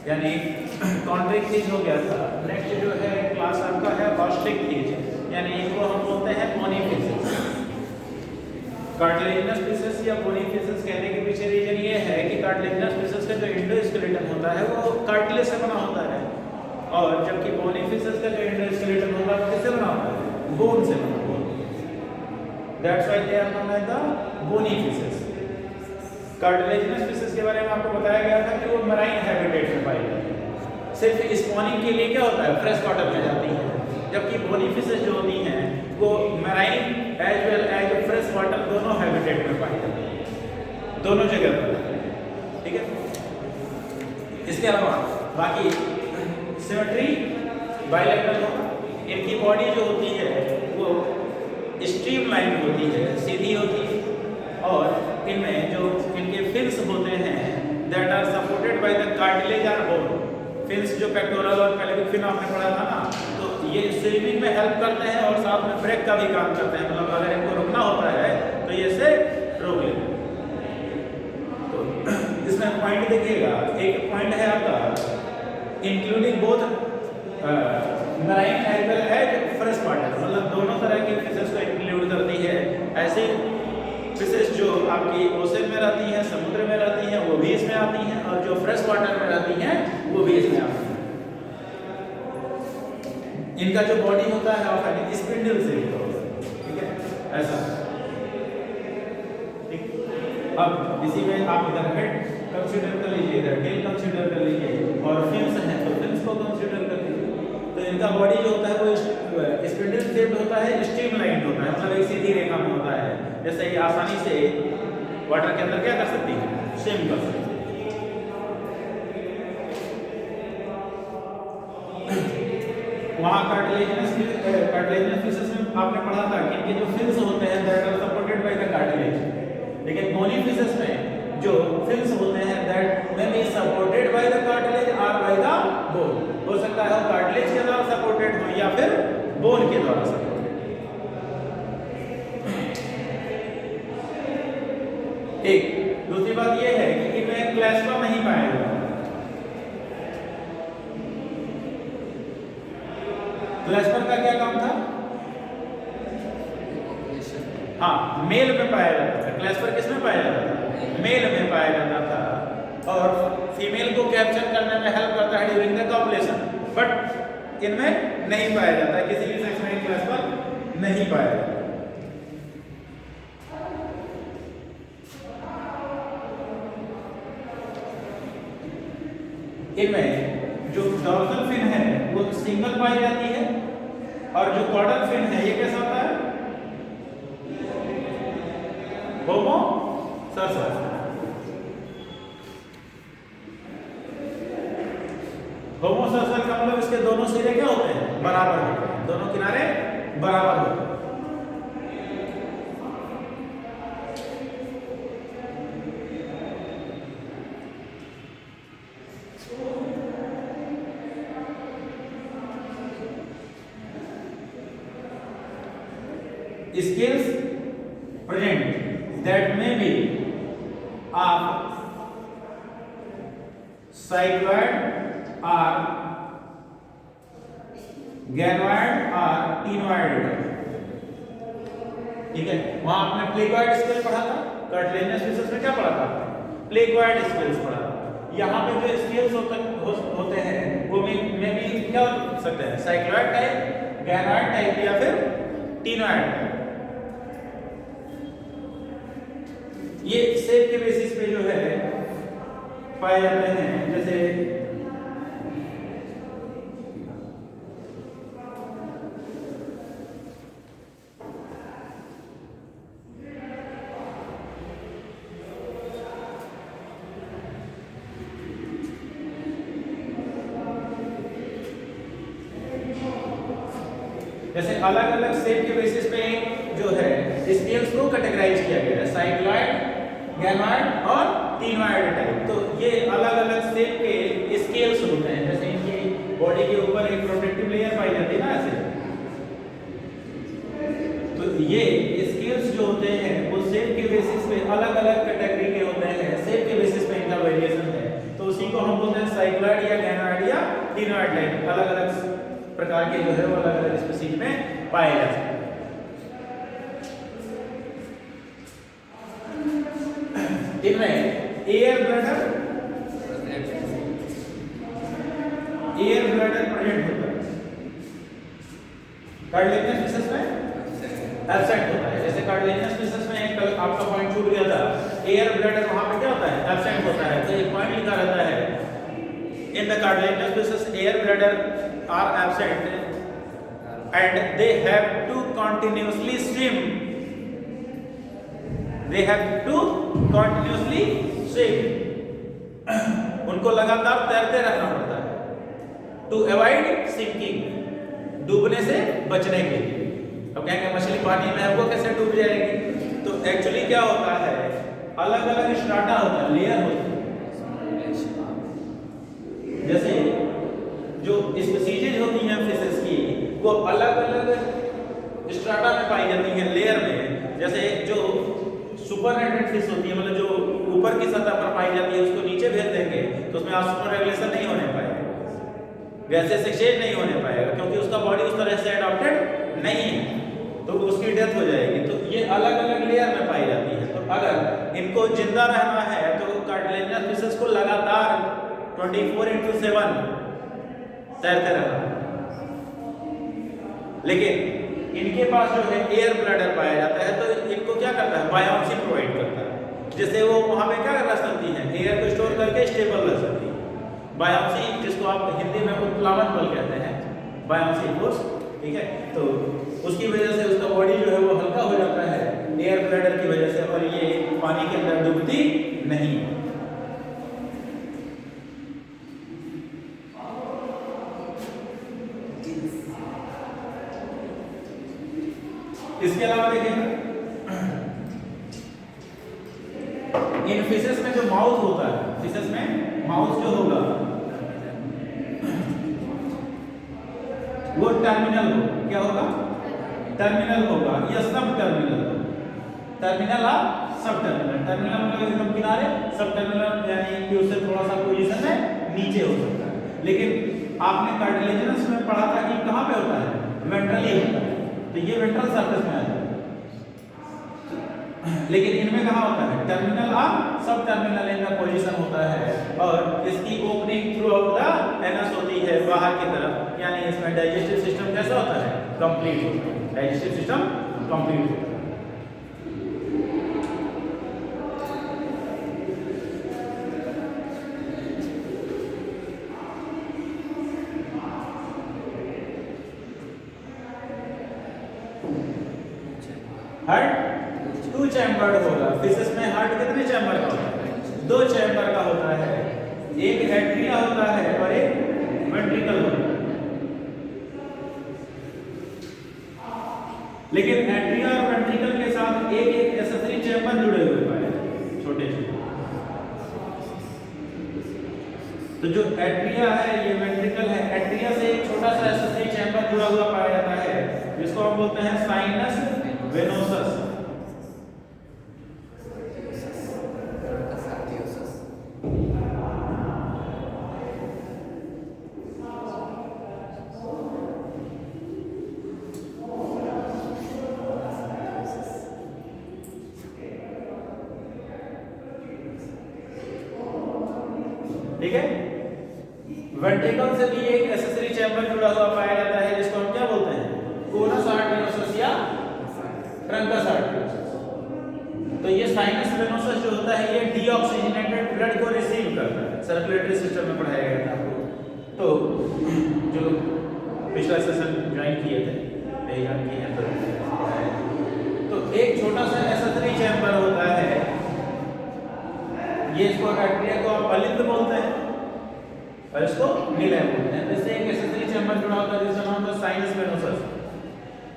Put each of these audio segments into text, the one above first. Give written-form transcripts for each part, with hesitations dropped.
यानी कॉन्ट्रिक थीज हो गया था। नेक्स्ट जो है क्लास आपका है ऑस्टिक थीज, यानी इनको हम बोलते हैं बोनीफिशेस। कार्टिलेजिनस फिशेस या बोनीफिशेस कहने के पीछे रीजन ये है कि कार्टिलेजिनस फिशेस का जो एंडोस्केलेटन होता है वो कार्टिलेज से बना होता है, और जबकि बोनीफिशेस का जो एंडोस्केलेटन होता है वो किससे बना होता है? बोन से बना होता है। That's why they are known as the bony fishes. Cartilaginous fishes के बारे में आपको बताया गया था कि वो मराइन हैबिटेट में पाई जाती है, सिर्फ स्पॉनिंग के लिए क्या होता है फ्रेश वाटर में जाती है, जबकि बोनीफिशेस जो होती हैं वो marine as well as fresh water दोनों हैबिटेट में पाई जाती है, दोनों जगह पर। ठीक है, इसके अलावा बाकी सिमेट्री बायलैटरल होगा। इनकी बॉडी जो होती है वो स्ट्रीमलाइन होती है, सीधी होती है, और इनमें जो इनके फिन्स होते हैं that are supported by the cartilage और बोन। फिन्स जो पेक्टोरल और पेल्विक फिन आपने पढ़ा था ना, तो ये स्विमिंग में हेल्प करते हैं और साथ में ब्रेक का भी काम करते हैं, मतलब अगर इनको रुकना होता है तो ये से रोक लेते हैं। तो इसमें पॉइंट देखिएगा, एक पॉइंट है आपका including both marine as well as fresh water, मतलब दोनों तरह के फिशेस को इंक्लूड करती है। ऐसे फिशेस जो आपकी ओशन में रहती हैं, समुद्र में रहती हैं, वो भी इसमें आती हैं, और जो फ्रेश वाटर में रहती हैं वो भी इसमें आती हैं। इनका जो बॉडी होता है ऑफन स्पिंडल से होता है, ठीक है, ऐसा। ठीक, अब इसी में आप इधर हेड कंसीडर कर लीजिए, इधर टेल कंसीडर कर लीजिए, और फिन्स हैं तो फिन्स को कंसीडर कर लीजिए। तो इनका बॉडी जो होता है वो स्पिंडल शेप्ड होता है, स्ट्रीमलाइन होता है, मतलब एक सीधी रेखा में होता है, जैसे ये आसानी से वाटर के अंदर क्या कर सकती है, स्विम कर सकती है। वहाँ कार्टिलेजिनस फिशेस में आपने पढ़ा था कि इनके जो फिन्स होते हैं that are supported by the cartilage, लेकिन बोनीफिशेस में जो फिन्स होते हैं that may be supported by the cartilage और बाय द बोन। हो सकता है कार्टिलेज के द्वारा सपोर्टेड हो या फिर बोन के द्वारा सपोर्टेड। एक दूसरी बात यह है कि इनमें क्लैस्पर नहीं पाया जाता। क्लैस्पर का क्या काम था? हाँ, मेल में पाया जाता था। क्लैस्पर किस में पाया जाता था? मेल में पाया जाता था, और फीमेल को कैप्चर करने में हेल्प करता है ड्यूरिंग द कॉपुलेशन, बट इनमें नहीं पाया जाता है, किसी भी सेक्स में क्लैस्पर नहीं पाया जाता। इनमें जो डॉर्सल फिन है वो सिंगल पाई जाती है, और जो कॉर्डल फिन है ये कैसा होता है? होमोसर्सल। होमोसर्सल का मतलब इसके दोनों सिरे क्या होते हैं? बराबर होते हैं, दोनों किनारे बराबर होते हैं। Scales present that may be of cycloid or ganoid or tenoid। ठीक है, वहां आपने प्लेगॉइड स्केल पढ़ा था, कार्टिलेजिनस फिशेस में क्या पढ़ा था? प्लेगॉइड स्केल्स पढ़ा था। यहाँ पे जो स्केल्स होते हैं वो में भी क्या हो सकते हैं? साइक्लॉइड टाइप, गैनॉइड टाइप या फिर टीनॉइड टाइप। ये शेप के बेसिस पे जो है पाए जाते हैं, जैसे अलग अलग शेप के बेसिस पे जो है स्केल्स को कैटेगराइज किया गया है, साइक्लॉइड, गैनॉइड और टीनॉइड टाइप। तो ये अलग अलग शेप के स्केल्स होते हैं, जैसे इनकी बॉडी के ऊपर एक प्रोटेक्टिव लेयर पाई जाती है ना ऐसे, तो ये स्केल्स जो होते हैं वो शेप के बेसिस पे अलग अलग कैटेगरी के होते हैं, शेप के बेसिस पे इनका वेरिएशन है। तो उसी को हम बोलते हैं साइक्लॉइड या गैनोइड या क्लिनोइड टाइप, अलग अलग प्रकार के जो है वो अलग अलग स्पीशीज में पाए जाते हैं। इनमें एयर ब्लैडर प्रेजेंट होता है, कार्डिलेजिनस फिशेस में एब्सेंट होता है। जैसे कार्डिलेजिनस फिशेस में एक आपका पॉइंट छूट गया था, एयर ब्लैडर वहां पे क्या होता है, एब्सेंट होता है, तो एक पॉइंट लिखा रहता है in the cartilaginous fishes air bladder are absent and they have to continuously swim, they have to continuously swim, उनको लगातार तैरते रहना पड़ता है, टू अवॉइड सिंकिंग, डूबने से बचने के लिए। अब कहेंगे मछली पानी में है वो कैसे डूब जाएगी, तो एक्चुअली क्या होता है, अलग अलग स्ट्राटा होता है, लेयर होता है। जैसे जो स्पीशीज होती हैं फिशेस की वो अलग अलग स्ट्राटा में पाई जाती हैं, लेयर में। जैसे जो सुपरनेटेड फिश होती है, मतलब जो ऊपर की सतह पर पाई जाती है, उसको नीचे भेज देंगे तो उसमें ऑक्सीजन रेगुलेशन नहीं होने पाएगा, गैसेस एक्सचेंज नहीं होने पाएगा, क्योंकि उसका बॉडी उस तरह से एडॉप्टेड नहीं है, तो उसकी डेथ हो जाएगी। तो ये अलग अलग लेयर में पाई जाती है। तो अगर इनको जिंदा रहना है तो कार्टिलेजिनस फिशेस को लगातार 24/7 तैरते रहना। लेकिन इनके पास जो है एयर ब्लैडर पाया जाता है, तो इनको क्या करता है, बायोप्सी प्रोवाइड करता है, जिससे वो वहां पे क्या रह सकती है, एयर को स्टोर करके स्टेबल रह सकती है। बायोप्सी, जिसको आप हिंदी में उत्प्लावन बल कहते हैं, बायोप्सी फोर्स, ठीक है, तो उसकी वजह से उसका बॉडी जो है वो हल्का हो जाता है एयर ब्लैडर की वजह से, और ये पानी के अंदर डूबती नहीं। इसके अलावा देखेंगे इन फिशेस में जो माउथ होता है, फिशेस में माउथ जो होगा वो टर्मिनल हो, क्या होगा, टर्मिनल होगा या सब टर्मिनल, टर्मिनल या सब टर्मिनल। टर्मिनल मतलब एकदम किनारे, सब टर्मिनल यानी कि उससे थोड़ा सा पोजीशन में नीचे हो सकता है। लेकिन आपने कार्टिलेजिनस में पढ़ा था कि कहां पे होता है, वेंट्रली होता है, तो ये वेंट्रल सरफेस में आता है। लेकिन इनमें कहां होता है, टर्मिनल और सब टर्मिनल इन द पोजीशन होता है, और इसकी opening through out the anus होती है बाहर की तरफ, यानी इसमें डाइजेस्टिव सिस्टम कैसा होता है, कंप्लीट होता है, डाइजेस्टिव सिस्टम कंप्लीट होता है। हार्ट 2 चैम्बर्ड होगा, फिशेस में हार्ट कितने चैम्बर का होता है, 2 चैम्बर का होता है, एक एट्रिया होता है और एक वेंट्रिकल होता है। लेकिन एट्रिया और वेंट्रिकल के साथ एक एक एक्सेसरी चैम्बर जुड़े हुए पाए छोटे छोटे। तो जो एट्रिया है ये वेंट्रिकल है, एट्रिया से एक छोटा सा एक्सेसरी चैम्बर जुड़ा हुआ पाया जाता है, जिसको हम बोलते हैं साइनस वेनोसस। ठीक है, वेंट्रिकल से भी एक एक्सेसरी चैम्बर जुड़ा हुआ पाया जाता है, जिसको हम क्या बोलते हैं, कोनस आर्टेरियोसस या ट्रंकस आर्टेरियोसस। तो ये साइनस वेनोसस जो होता है ये डीऑक्सीजनेटेड ब्लड को रिसीव करता है, सर्कुलेटरी सिस्टम में पढ़ाया गया था आपको। तो जो पिछला सेशन ज्वाइन किए थे, एग्जाम किए हैं, तो एक छोटा सा एक्सेसरी चैम्बर होता है, ये इसको बैक्टीरिया को आप अलिंद बोलते हैं और इसको नीलय बोलते हैं। जैसे एक एक्सेसरी चैम्बर जुड़ा होता है जिसका नाम है साइनस वेनोसस,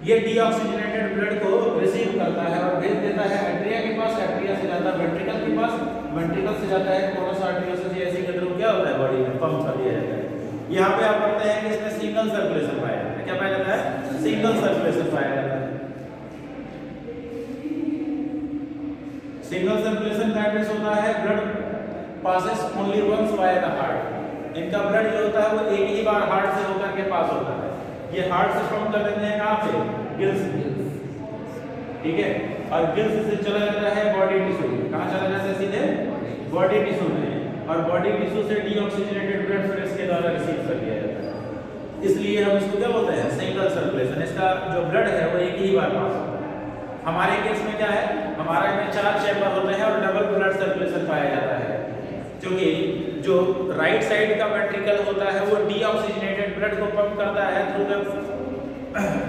ये डीऑक्सीजनेटेड ब्लड को रिसीव करता है और भेज देता है एट्रिया के पास, एट्रिया से जाता है वेंट्रिकल के पास, वेंट्रिकल से जाता है कोनस आर्टेरियोसस, ऐसे के थ्रू क्या होता है बॉडी में पंप कर दिया जाता है। यहाँ पे आप पढ़ते हैं कि इसमें सिंगल सर्कुलेशन पाया जाता है, क्या पाया जाता है, सिंगल सर्कुलेशन पाया जाता है। सिंगल सर्कुलेशन का एड्रेस होता है blood passes only once via the heart। इनका ब्लड जो होता है वो एक ही बार हार्ट से होकर के पास होता है। ये हार्ट से पंप कर देते हैं कहाँ पे? गिल्स में, ठीक है। और गिल्स से चला जाता है बॉडी टिश्यू। कहाँ चला जाता है? सीधे बॉडी टिश्यू में। और बॉडी टिश्यू से डीऑक्सीजनेटेड ब्लड फिर इसके द्वारा रिसीव कर लिया जाता है। इसलिए हम इसको क्या बोलते हैं? Single circulation. इसका जो ब्लड है वो एक ही बार पास होता है। हमारे केस में क्या है? हमारे में 4 चैम्बर होते हैं और डबल ब्लड सर्कुलेशन पाया जाता है, क्योंकि जो राइट साइड का वेंट्रिकल होता है वो डीऑक्सीजनेटेड ब्लड को पंप करता है through the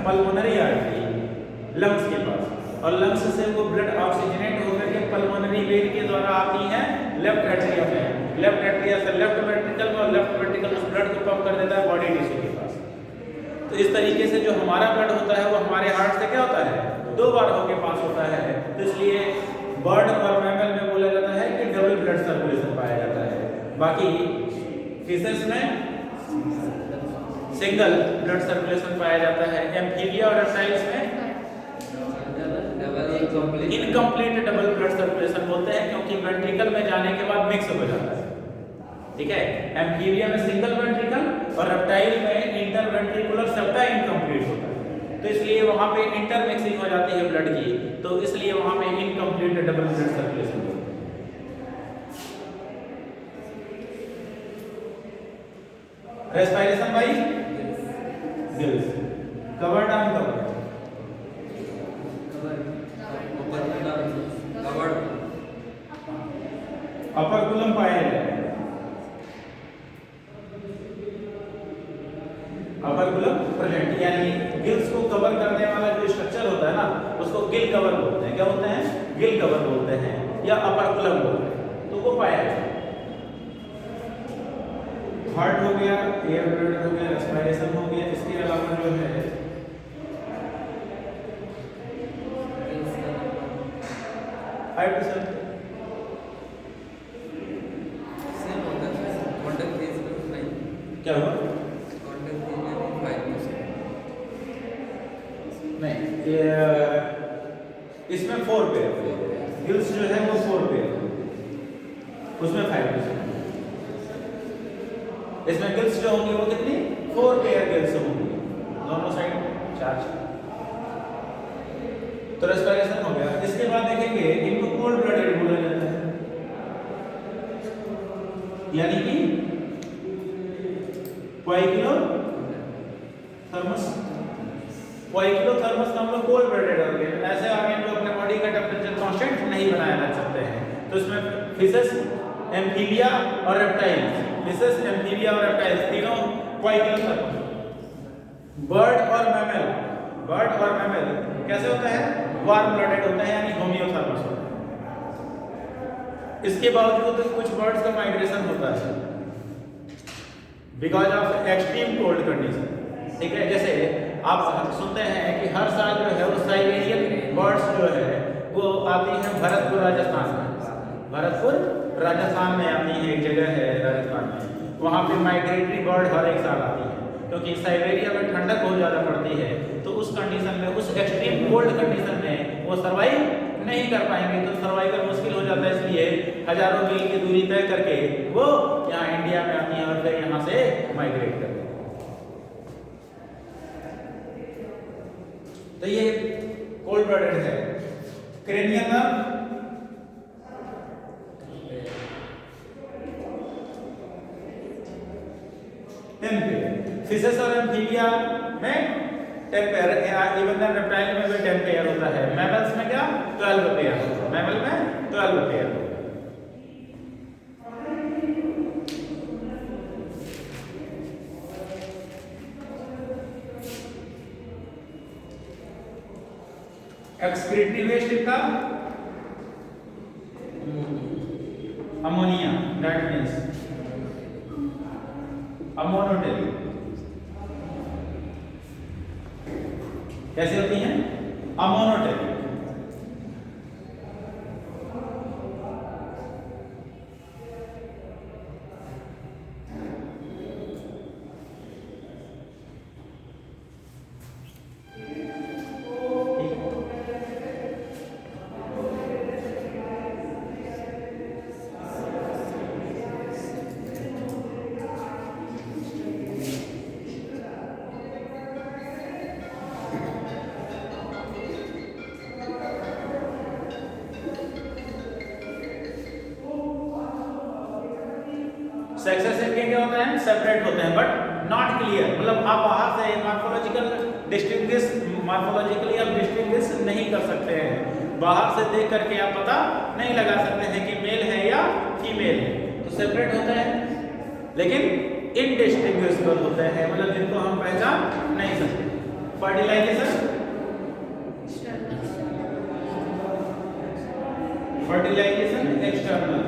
pulmonary artery lungs के पास, और लंग्स से वो ब्लड ऑक्सीजनेट होकर के पल्मोनरी वेन के द्वारा आती है लेफ्ट एट्रिया में। लेफ्ट एट्रिया से लेफ्ट वेंट्रिकल में, और लेफ्ट वेंट्रिकल उस ब्लड को पंप कर देता है बॉडी टिश्यू के पास। तो इस तरीके से जो हमारा ब्लड होता है वो हमारे हार्ट से क्या होता है? 2 बार होके पास होता है। तो इसलिए बर्ड और मैमल में बोला जाता है कि डबल ब्लड सर्कुलेशन पाया जाता है। बाकी फिशेस में सिंगल ब्लड सर्कुलेशन पाया जाता है। एम्फीबिया और रेप्टाइल्स में इनकम्प्लीट डबल ब्लड सर्कुलेशन बोलते हैं, क्योंकि वेंट्रिकल में जाने के बाद मिक्स हो जाता है, ठीक है। एम्फीबिया में सिंगल वेंट्रिकल और रेप्टाइल में इंटरवेंट्रिकुलर सबटा इनकम्प्लीट होता है। तो इसलिए वहां पे इंटरमिक्सिंग हो जाती है ब्लड की, तो इसलिए वहां पे इनकम्प्लीट डबल ब्लड सर्कुलेशन होता है। Respiration by gills, covered uncovered? अपर पाया जाए, अपर प्रेजेंट, यानी गिल्स को कवर करने वाला जो स्ट्रक्चर होता है ना उसको गिल कवर बोलते हैं। क्या बोलते हैं? गिल कवर बोलते हैं या अपर कुलम बोलते हैं। तो वो पाया जाए। हार्ट हो गया, एयर ब्लड हो गया, रेस्पिरेशन हो गया। इसके अलावा जो है क्या हुआ? नहीं, इसमें 4 पेयर, गिल्स जो है वो 4 पेयर, उसमें 5%। इसमें गिल्स जो होंगी वो कितनी? 4 पेयर गिल्स होंगी दोनों साइड में, 4। तो रेस्पिरेशन हो गया। इसके बाद देखेंगे इनको कोल्ड ब्लडेड बोला जाता है, यानी कि पोइकिलोथर्मस का हम लोग कोल्ड ब्लडेड हो गए। ऐसे ऑर्गन जो अपने बॉडी का टेम्परेचर कांस्टेंट नहीं बनाए रख सकते हैं। तो इसमें फिशेस, एम्फीबिया और रेप्टाइल्स, फिशेस, एम्फीबिया और रेप्टाइल्स तीनों पोइकिलोथर्मस। बर्ड और मैमल कैसे होता है? वार्म ब्लडेड होता है, यानी होमियोथर्मस होता है। इसके बावजूद कुछ बर्ड्स का माइग्रेशन होता है because of extreme cold condition, ठीक है। जैसे आप सुनते हैं कि हर साल जो है वो साइबेरियन बर्ड्स जो है वो आती हैं भरतपुर राजस्थान में। भरतपुर राजस्थान में आती है, एक जगह है राजस्थान में, वहाँ पे माइग्रेटरी बर्ड हर एक साल आती है, क्योंकि साइबेरिया में ठंडक बहुत ज़्यादा पड़ती है। तो उस कंडीशन में, उस एक्सट्रीम कोल्ड कंडीशन में वो सर्वाइव नहीं कर पाएंगे, तो सर्वाइवल मुश्किल हो जाता है। इसलिए हजारों मील की दूरी तय करके वो यहाँ इंडिया में आती हैं और फिर यहाँ से माइग्रेट करते हैं। तो ये कोल्ड ब्लडेड है। क्रेनियल नर्व, फिशेस और एम्फीबिया में 10 पेयर, इवन द रेप्टाइल में भी 10 पेयर होता है। मैमल्स में क्या? 12 पेयर होता है। मैमल में 12 पेयर होता है। एक्सक्रीटरी वेस्ट का अमोनिया, दैट मीन्स अमोनोटेली। कैसे होती हैं? अमोनोटेली। सेपरेट होते हैं बट नॉट क्लियर, मतलब आप बाहर से मार्फोलॉजिकली आप डिस्टिंग्विश नहीं कर सकते हैं, बाहर से देख करके आप पता नहीं लगा सकते हैं कि मेल है या फीमेल है। तो सेपरेट होते हैं लेकिन इनडिस्टिंग्विशेबल होते हैं, मतलब जिनको हम पहचान नहीं सकते। फर्टिलाइजेशन एक्सटर्नल,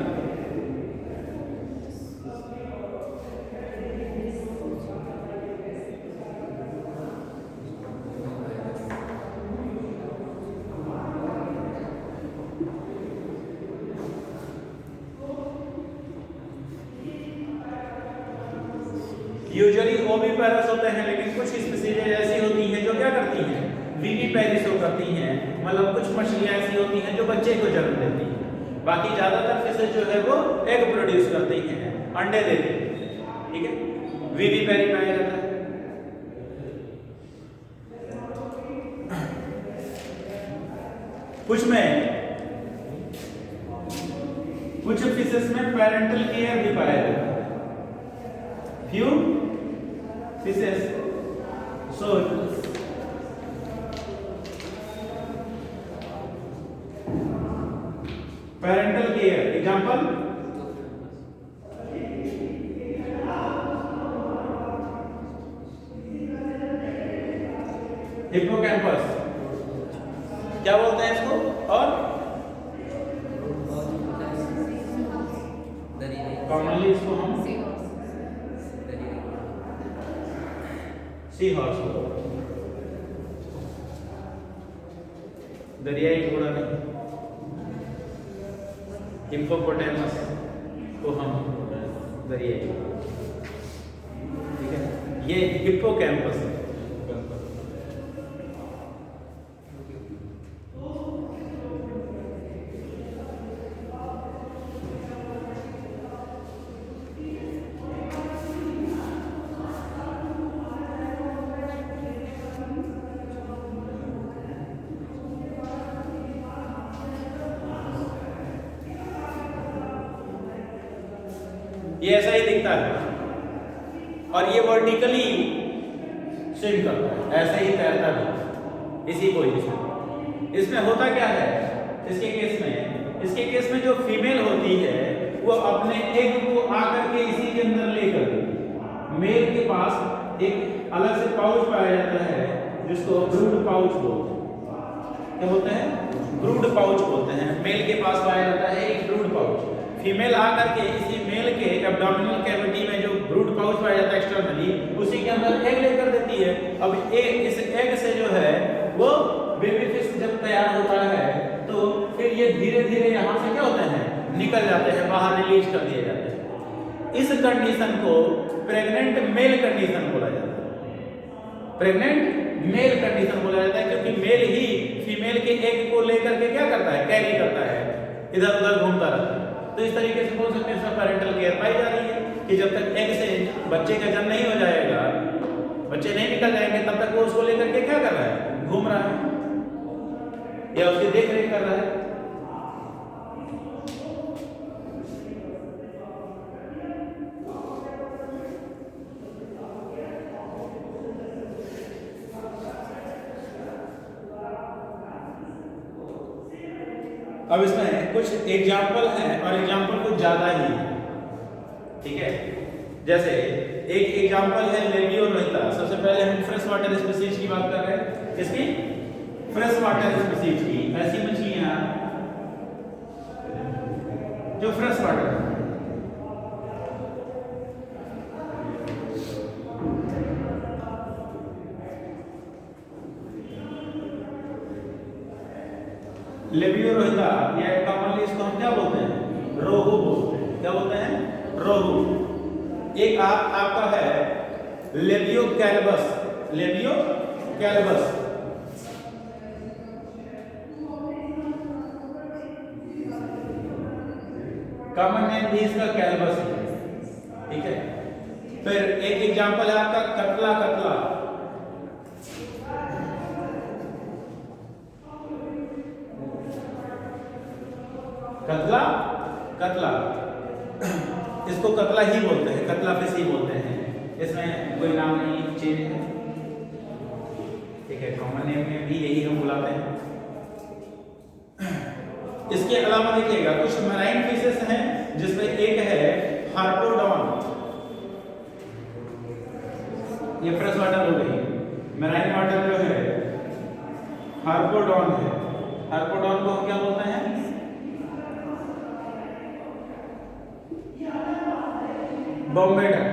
यूजुअली ओविपेरस होते हैं, लेकिन कुछ स्पीशीज ऐसी होती हैं जो क्या करती हैं, विविपेरिस करती हैं, मतलब कुछ मछलियां ऐसी होती हैं जो बच्चे को जन्म देती हैं। बाकी ज्यादातर फिशेज जो है वो एग प्रोड्यूस करती हैं, अंडे देती हैं, ठीक है, विविपेरी पाया जाता है। कुछ फिशेस में पेरेंटल केयर भी पाया जाता है। Few fishes show parental care. Example: hippocampus, क्या बोलते हैं इसको, और कॉमनली इसको हम सी हॉर्स, दरियाई घोड़ा नहीं, हिप्पोपोटेमस को हम दरियाई, ठीक है, ये हिप्पोकैम्पस है। ये ऐसा ही दिखता है और ये वर्टिकली स्विम करता है, ऐसे ही तैरता है इसी पोजीशन। इसमें होता क्या है, इसके केस में जो फीमेल होती है वो अपने एग को आकर के इसी के अंदर लेकर मेल के पास एक अलग से पाउच पाया जाता है जिसको ब्रूड पाउच बोलते हैं। क्या बोलते हैं? ब्रूड पाउच बोलते हैं। मेल के पास पाया जाता है एक ब्रूड पाउच। फीमेल आकर के इसी मेल के एब्डोमिनल कैविटी में जो ब्रूड पाउच पाया जाता है एक्सटर्नली, उसी के अंदर एग लेकर देती है। अब इस एग से जो है वो बेबी फिश जब तैयार होता है तो फिर ये धीरे धीरे यहाँ से क्या होते हैं, निकल जाते हैं, बाहर रिलीज कर दिए जाते हैं। इस कंडीशन को प्रेग्नेंट मेल कंडीशन बोला जाता है। प्रेग्नेंट मेल कंडीशन बोला जाता है क्योंकि मेल ही फीमेल के एग को लेकर के क्या करता है, कैरी करता है, इधर उधर घूमता रहता है। तो इस तरीके से बोल सकते हैं इसमें पेरेंटल केयर पाई जा रही है कि जब तक एग से बच्चे का जन्म नहीं हो जाएगा, बच्चे नहीं निकल जाएंगे, तब तक वो उसको लेकर के क्या कर रहा है, घूम रहा है या उसकी देख रेख कर रहा है। अब इसमें कुछ एग्जाम्पल हैं और एग्जाम्पल कुछ ज्यादा ही है, ठीक है। जैसे एक एग्जाम्पल है लेबियोरोहिता। सबसे पहले हम फ्रेश वाटर स्पीशीज की बात कर रहे हैं, इसकी फ्रेश वाटर स्पीशीज की। ऐसी मछलियां जो फ्रेश वाटर है, लेबियोरोहिता, या कॉमनली इसको हम क्या बोलते हैं, रोहू बोलते हैं। क्या बोलते हैं, रोहू। एक आपका है लेबियोकैलबस। लेबियोकैलबस कॉमन नेम भी इसका कैलबस है, ठीक है। फिर एक एग्जांपल है आपका कतला। कतला इसको कतला ही बोलते हैं, कतला फिश ही बोलते हैं, इसमें कोई नाम नहीं चेंज है, ठीक है, कॉमन नेम में भी यही हम बुलाते हैं। इसके अलावा देखिएगा कुछ मैराइन फिशेस हैं जिसमें एक है हार्पोडॉन, ये फ्रेश वाटर हो गई, मैराइन वाटर जो है हार्पोडॉन है। हार्पोडॉन को हम क्या बोलते हैं? बॉम्बे डक।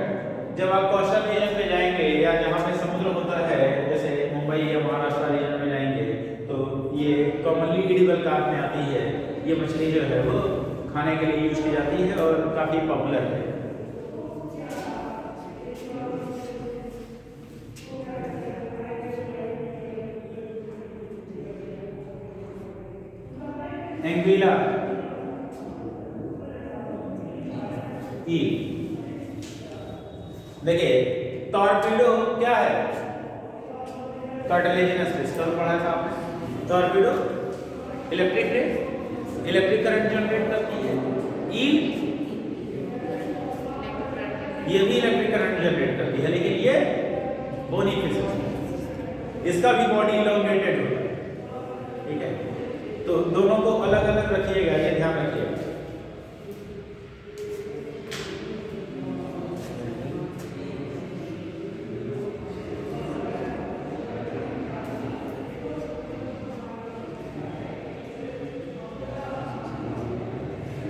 जब आप कोस्टल रीजन पे जाएंगे या जहाँ पे समुद्र होता है, जैसे मुंबई या महाराष्ट्र रीजन में जाएंगे, तो ये कॉमनली एडिबल कार्प में आती है। ये मछली जो है वो खाने के लिए यूज की जाती है और काफी पॉपुलर है। एंग्विला ई, देखिए टॉर्पीडो क्या है? कार्टिलेजिनस फिश, कल पढ़ा था आपने। Torpedo electric ray, electric current generate करती है। ईल ये भी इलेक्ट्रिक करंट जनरेट करती है, लेकिन ये बोनी फिश है, इसका भी बॉडी इलोंगेटेड होता है, ठीक है। तो दोनों को अलग अलग रखिएगा, ये ध्यान रखिएगा।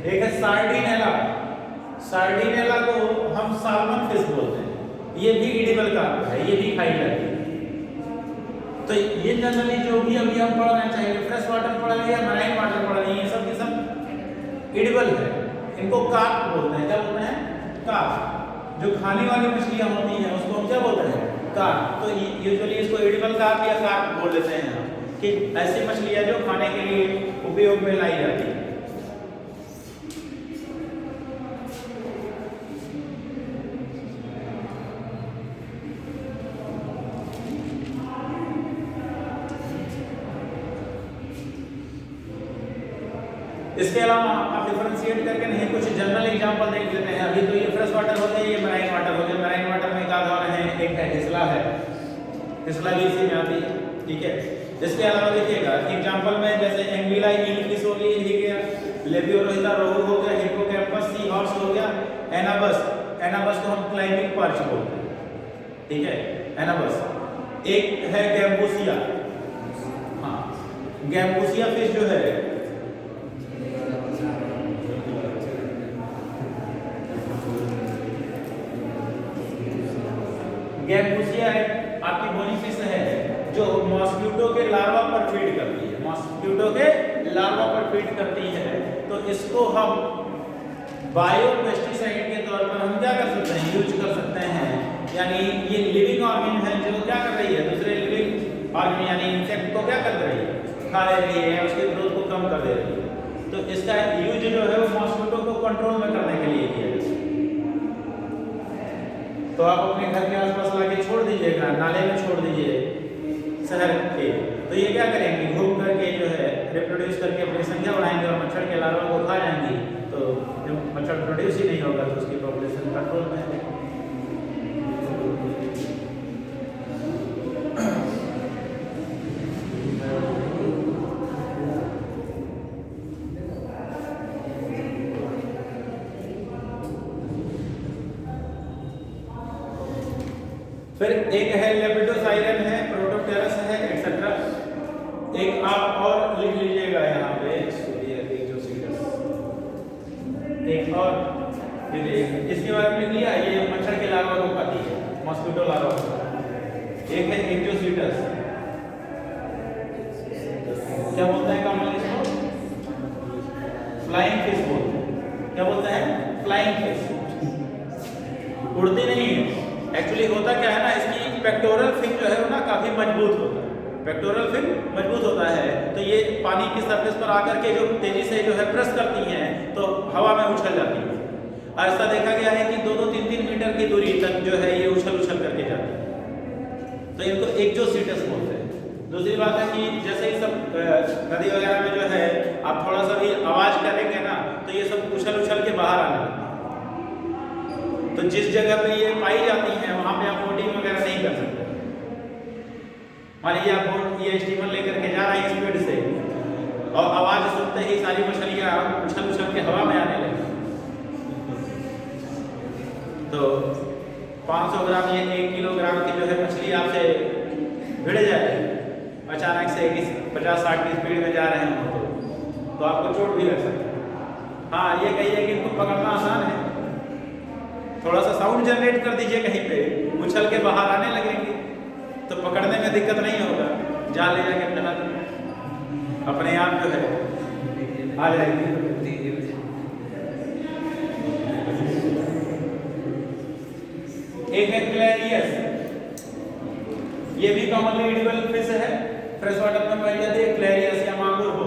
एक है सार्डिनेला, सार्डिनेला को हम साल्मन फिश बोलते हैं। ये भी एडिबल कार्प है, ये भी खाई जाती है। तो ये जनरली जो भी अभी हम पढ़ रहे हैं, फ्रेश वाटर पढ़ रहे हैं, मराइन वाटर पढ़ रहे हैं, ये सब के सब एडिबल है। इनको कार्प बोलते हैं। क्या बोलते हैं? कार्प। जो खाने वाली मछलियां होती हैं उसको हम क्या बोलते हैं? कार्प। तो यूजुअली इसको एडिबल कार्प या कार्प बोल देते हैं कि ऐसी मछलियां जो खाने के लिए उपयोग में लाई जाती है। इसके अलावा आप डिफरेंशिएट करके नहीं, कुछ जनरल एग्जांपल देख लेते हैं। अभी तो ये फ्रेश वाटर हो गया, ये मराइन वाटर हो गया। मराइन वाटर में क्या धारा है? एक है हिसला है, हिसला भी इसी में आती है, ठीक है। इसके अलावा देखिएगा एग्जांपल में जैसे एंग्विला ईल फिश हो गई, ठीक है, लेबियोरोहिता रोहू हो गया, हिप्पोकैम्पस सी हॉर्स हो गया, एनाबस, एनाबस को हम क्लाइंबिंग पर्च बोलते हैं, ठीक है, एनाबस। एक है गैम्बूसिया, हाँ, गैम्बूसिया फिश जो है गैम्बूसिया है, आपकी बोनी फिश है जो मॉस्किटो के लार्वा पर फीड करती है, मॉस्किटो के लार्वा पर फीड करती है। तो इसको हम बायो पेस्टिसाइड के तौर पर हम क्या कर सकते हैं? यूज कर सकते हैं। यानी ये लिविंग ऑर्गेन है जो क्या कर रही है? दूसरे लिविंग ऑर्गेन यानी इंसेक्ट को क्या कर रही है? खा ले रही है, उसके ग्रोथ को कम कर दे रही है। तो इसका यूज जो है वो मॉस्किटो को कंट्रोल में करने के लिए किया जाता है। तो आप अपने घर के आसपास लाके छोड़ दीजिएगा, नाले में छोड़ दीजिए शहर के, तो ये क्या करेंगे? घूम करके जो है रिप्रोड्यूस करके अपनी संख्या बढ़ाएंगे और मच्छर के लार्वा को खा जाएंगी। तो जब मच्छर प्रोड्यूस ही नहीं होगा तो उसकी पॉपुलेशन कंट्रोल में है। फिर एक है लेपिडोसाइरन है, प्रोटोप्टेरस है, एक्सेट्रा। एक आप और लिख लीजिएगा यहाँ पे, एक और इसके बारे में लिख लिया, ये मच्छर के लार्वा को खाती है, मॉस्किटो लार्वा। एक है एक्जोसीटस, क्या बोलते हैं कॉमन इसको? फ्लाइंग फिश बोलते हैं। क्या बोलते हैं? Flying fish. उड़ती नहीं है एक्चुअली। होता क्या है ना, इसकी पेक्टोरल फिन जो है वो ना काफी मजबूत होता है, पेक्टोरल फिन मजबूत होता है। तो ये पानी की सरफेस पर आकर के जो तेजी से जो है प्रेस करती हैं तो हवा में उछल जाती है। और ऐसा देखा गया है कि 2-2, 3-3 मीटर की दूरी तक जो है ये उछल उछल करके जाती है। तो इनको एक्जोसीटस बोलते हैं। दूसरी बात है कि जैसे ही सब नदी वगैरह में जो है आप थोड़ा सा भी आवाज करेंगे ना तो ये सब उछल उछल के बाहर आने लगते हैं। तो जिस जगह पे ये पाई जाती हैं वहां पे आप बोटिंग वगैरह नहीं कर सकते। मान लीजिए आप बोट ये स्टीमर लेकर के जा रहे हैं स्पीड से और आवाज सुनते ही सारी मछलियां उछल उछल के हवा में आने लगी, तो 500 ग्राम या 1 किलोग्राम की जो है मछली आपसे भिड़ जाए अचानक से 50-60 की स्पीड में जा रहे हो तो आपको चोट भी लग सकती है। हाँ, ये कहिए कि इनको पकड़ना आसान है, थोड़ा सा साउंड जनरेट कर दीजिए कहीं पे, उछल के बाहर आने लगेंगे तो पकड़ने में दिक्कत नहीं होगा, जाल ले जाके अपने हाथ में अपने आप जो है आ जाएगी। एक है क्लैरियस, ये भी कॉमनली एडिबल फिश है, फ्रेश वाटर में पाई जाती है, क्लैरियस या मांगुर हो।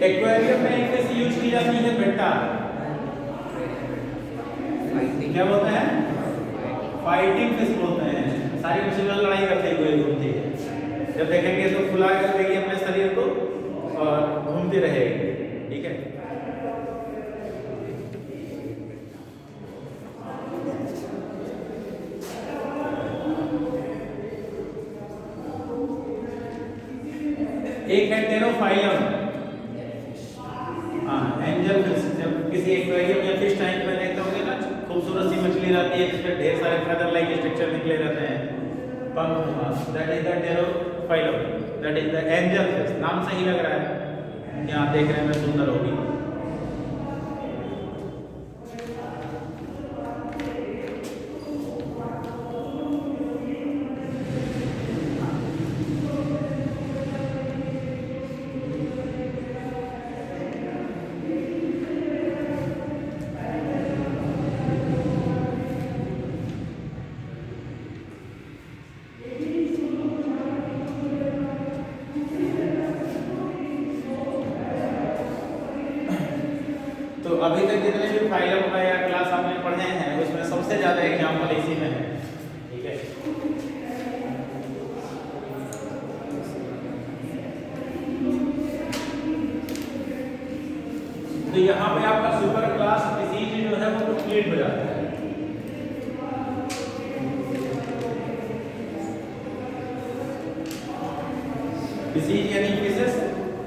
एक्वेरियम में एक फिश यूज की जाती है बेटा, क्या बोलते हैं? फाइटिंग फिश बोलते हैं। सारी मछलियां लड़ाई करते हुए घूमती है, जब देखेंगे इसको फुला कर देगी अपने शरीर को और घूमती रहेगी, ठीक है। एक है टेरोफाइलम, एंजल फिश। जब किसी एक्वेरियम या फिश टैंक में देखते होंगे ना, खूबसूरत सी मछली रहती है जिसमें ढेर सारे फेदर लाइक स्ट्रक्चर निकले रहते हैं, पंख, that is the Pterophyllum, that is the angel fish. नाम सही लग रहा है, यहाँ देखने में सुंदर होगी। तो अभी तक जितने भी फाइलम का या क्लास आपने पढ़े हैं उसमें सबसे ज्यादा एग्जाम्पल इसी में है, ठीक है। तो यहाँ पे आपका सुपर क्लास स्पीसीज जो है वो कंप्लीट हो जाता है। स्पीसीज यानी फिशेस,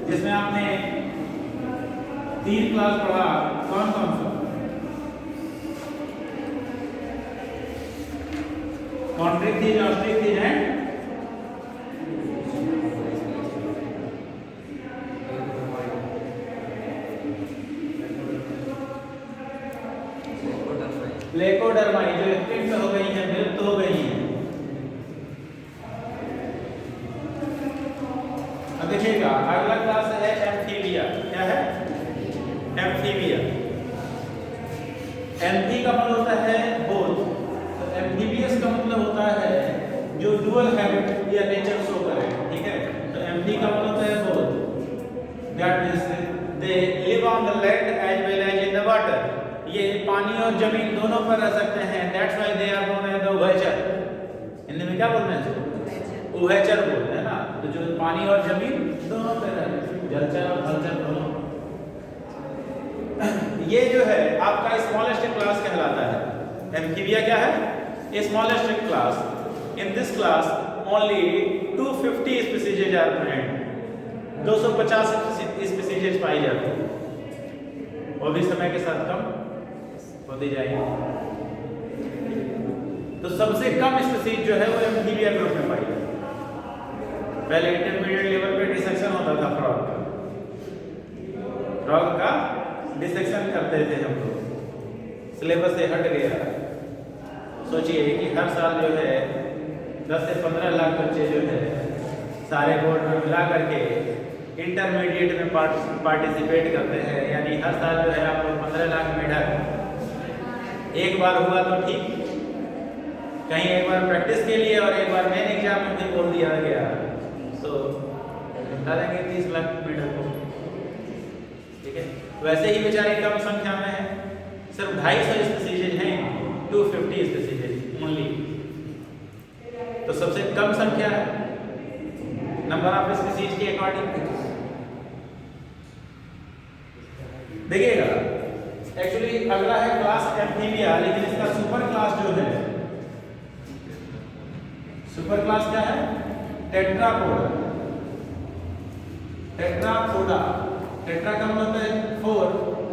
जिसमें आपने 3 क्लास पढ़ा, कौन कौन सा? कॉन्ट्रिक्टिज, ऑस्ट्रिक्टिज एंड प्लेकोडर्माई, जो एक्टिंट हो गई है, विलुप्त हो गई है। अब देखिएगा अगला क्लास है एम्फीबिया। क्या है? एम्फीबिया। एम्फी का मतलब होता है बोथ, तो एम्फीबियस का मतलब होता है जो डुअल हैबिट या नेचर शो करे, ठीक है। तो एम्फी का मतलब होता है both, that means they live on the land as well as in the water. ये पानी और जमीन दोनों पर रह सकते हैं, that's why they are known as the उभयचर। हिंदी में क्या बोलते हैं? उभयचर बोलते हैं ना, तो जो पानी और जमीन दोनों पे रहते हैं, जलचर और थलचर दोनों। ये जो है आपका स्मॉलेस्ट क्लास कहलाता है। एम्फीबिया क्या है? Smallest class. In this class only 250 species are present. 250 species पाई जाती है, वो भी समय के साथ कम होती जाएगी। तो सबसे कम स्पीसीज जो है वो एम्फीबिया ग्रुप में पाई जाती है। पहले इंटरमीडिएट लेवल पे डिसेक्शन होता था फ्रॉग का, फ्रॉग का डिसेक्शन करते थे हम लोग, सिलेबस से हट गया। सोचिए कि हर साल जो है 10 से 15 लाख बच्चे जो है सारे बोर्ड में मिला करके इंटरमीडिएट में पार्टिसिपेट करते हैं, यानी हर साल जो है आप लोग 15 लाख मेडल। एक बार हुआ तो ठीक, कहीं एक बार प्रैक्टिस के लिए और एक बार मेन एग्जाम में भी बोल दिया गया तो बता देंगे 30 लाख मेडल को, ठीक है। वैसे ही बेचारे कम संख्या में है, सिर्फ 250 स्पीसीज हैं 250 स्पीसीज ओनली। तो सबसे कम संख्या है नंबर ऑफ स्पीसीज के अकॉर्डिंग। देखिएगा एक्चुअली अगला है क्लास एम्फीबिया, लेकिन इसका सुपर क्लास जो है, सुपर क्लास क्या है? टेट्रापोडा। टेट्रापोडा, टेट्रा का मतलब है 4,